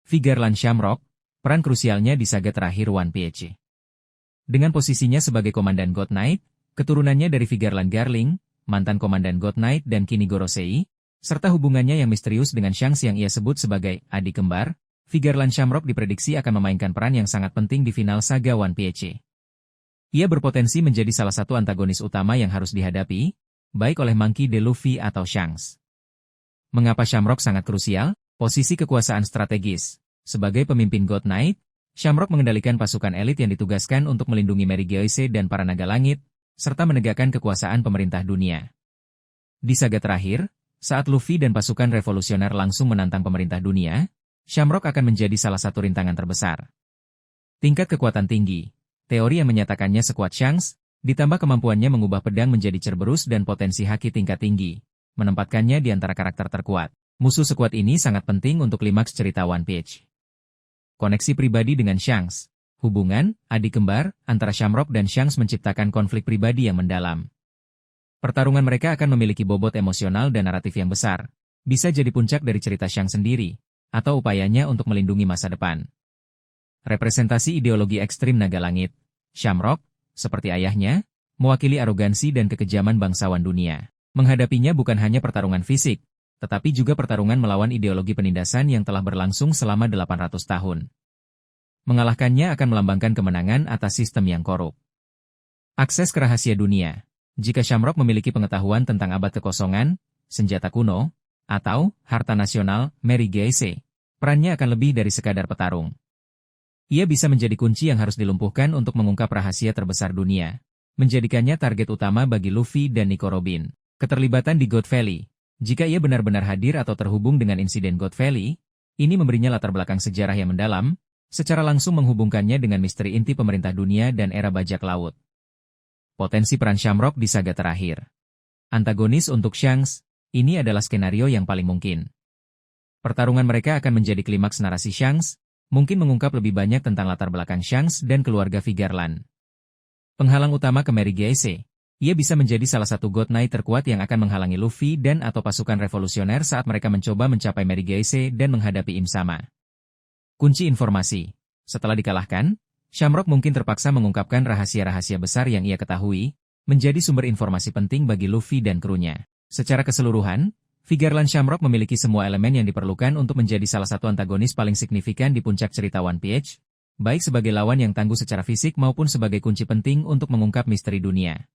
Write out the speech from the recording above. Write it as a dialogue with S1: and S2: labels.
S1: Figarland Shamrock, peran krusialnya di saga terakhir One Piece. Dengan posisinya sebagai Komandan God Knight, keturunannya dari Figarland Garling, mantan Komandan God Knight dan kini Gorosei, serta hubungannya yang misterius dengan Shanks yang ia sebut sebagai adik kembar, Figarland Shamrock diprediksi akan memainkan peran yang sangat penting di final saga One Piece. Ia berpotensi menjadi salah satu antagonis utama yang harus dihadapi, baik oleh Monkey D. Luffy atau Shanks. Mengapa Shamrock sangat krusial? Posisi kekuasaan strategis. Sebagai pemimpin God Knight, Shamrock mengendalikan pasukan elit yang ditugaskan untuk melindungi Mary Geoise dan para naga langit, serta menegakkan kekuasaan pemerintah dunia. Di saga terakhir, saat Luffy dan pasukan revolusioner langsung menantang pemerintah dunia, Shamrock akan menjadi salah satu rintangan terbesar. Tingkat kekuatan tinggi, teori yang menyatakannya sekuat Shanks, ditambah kemampuannya mengubah pedang menjadi Cerberus dan potensi haki tingkat tinggi, menempatkannya di antara karakter terkuat. Musuh sekuat ini sangat penting untuk klimaks cerita One Piece. Koneksi pribadi dengan Shanks. Hubungan, adik kembar, antara Shamrock dan Shanks menciptakan konflik pribadi yang mendalam. Pertarungan mereka akan memiliki bobot emosional dan naratif yang besar. Bisa jadi puncak dari cerita Shanks sendiri, atau upayanya untuk melindungi masa depan. Representasi ideologi ekstrim naga langit. Shamrock, seperti ayahnya, mewakili arogansi dan kekejaman bangsawan dunia. Menghadapinya bukan hanya pertarungan fisik, tetapi juga pertarungan melawan ideologi penindasan yang telah berlangsung selama 800 tahun. Mengalahkannya akan melambangkan kemenangan atas sistem yang korup. Akses ke rahasia dunia. Jika Shamrock memiliki pengetahuan tentang abad kekosongan, senjata kuno, atau harta nasional Mary Geoise, perannya akan lebih dari sekadar petarung. Ia bisa menjadi kunci yang harus dilumpuhkan untuk mengungkap rahasia terbesar dunia, menjadikannya target utama bagi Luffy dan Nico Robin. Keterlibatan di God Valley. Jika ia benar-benar hadir atau terhubung dengan insiden God Valley, ini memberinya latar belakang sejarah yang mendalam, secara langsung menghubungkannya dengan misteri inti pemerintah dunia dan era bajak laut. Potensi peran Shamrock di saga terakhir. Antagonis untuk Shanks, ini adalah skenario yang paling mungkin. Pertarungan mereka akan menjadi klimaks narasi Shanks, mungkin mengungkap lebih banyak tentang latar belakang Shanks dan keluarga Figarland. Penghalang utama ke Mary Geoise. Ia bisa menjadi salah satu God Knight terkuat yang akan menghalangi Luffy dan atau pasukan revolusioner saat mereka mencoba mencapai Mary Geoise dan menghadapi Im Sama. Kunci informasi. Setelah dikalahkan, Shamrock mungkin terpaksa mengungkapkan rahasia-rahasia besar yang ia ketahui, menjadi sumber informasi penting bagi Luffy dan krunya. Secara keseluruhan, Figarland Shamrock memiliki semua elemen yang diperlukan untuk menjadi salah satu antagonis paling signifikan di puncak cerita One Piece, baik sebagai lawan yang tangguh secara fisik maupun sebagai kunci penting untuk mengungkap misteri dunia.